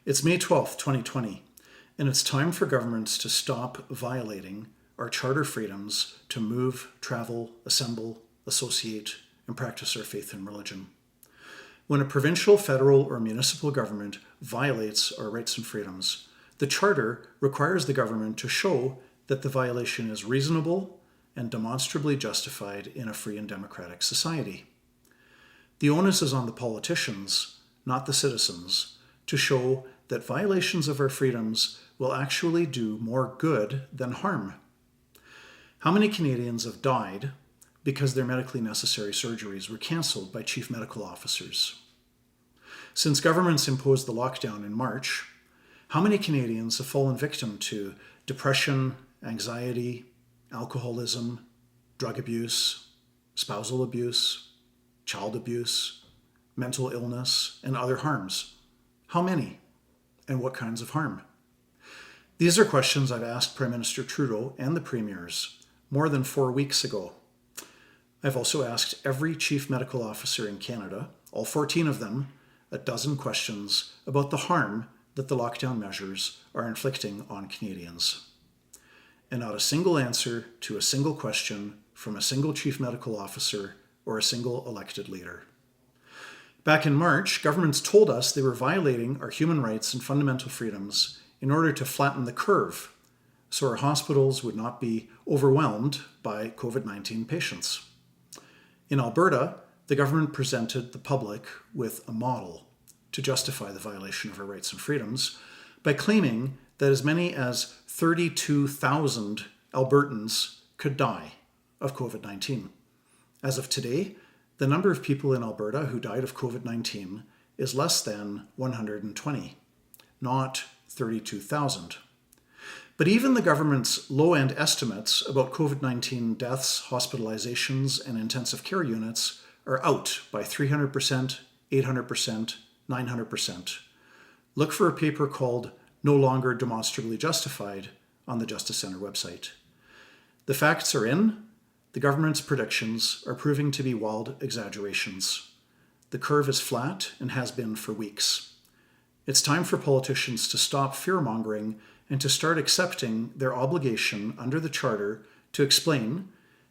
It's May 12th, 2020, and it's time for governments to stop violating our charter freedoms to move, travel, assemble, associate, and practice our faith and religion. When a provincial, federal, or municipal government violates our rights and freedoms, the Charter requires the government to show that the violation is reasonable and demonstrably justified in a free and democratic society. The onus is on the politicians, not the citizens, to show that violations of our freedoms will actually do more good than harm. How many Canadians have died because their medically necessary surgeries were cancelled by chief medical officers? Since governments imposed the lockdown in March, how many Canadians have fallen victim to depression, anxiety, alcoholism, drug abuse, spousal abuse, child abuse, mental illness, and other harms? How many? And what kinds of harm? These are questions I've asked Prime Minister Trudeau and the Premiers more than 4 weeks ago. I've also asked every chief medical officer in Canada, all 14 of them, a dozen questions about the harm that the lockdown measures are inflicting on Canadians. And not a single answer to a single question from a single chief medical officer or a single elected leader. Back in March, governments told us they were violating our human rights and fundamental freedoms in order to flatten the curve so our hospitals would not be overwhelmed by COVID-19 patients. In Alberta, the government presented the public with a model to justify the violation of our rights and freedoms by claiming that as many as 32,000 Albertans could die of COVID-19. As of today, the number of people in Alberta who died of COVID-19 is less than 120, not 32,000. But even the government's low-end estimates about COVID-19 deaths, hospitalizations, and intensive care units are out by 300%, 800%, 900%. Look for a paper called No Longer Demonstrably Justified on the Justice Centre website. The facts are in. The government's predictions are proving to be wild exaggerations. The curve is flat and has been for weeks. It's time for politicians to stop fear-mongering and to start accepting their obligation under the Charter to explain,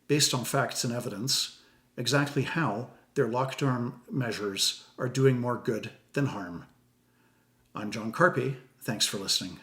based on facts and evidence, exactly how their lockdown measures are doing more good than harm. I'm John Carpay. Thanks for listening.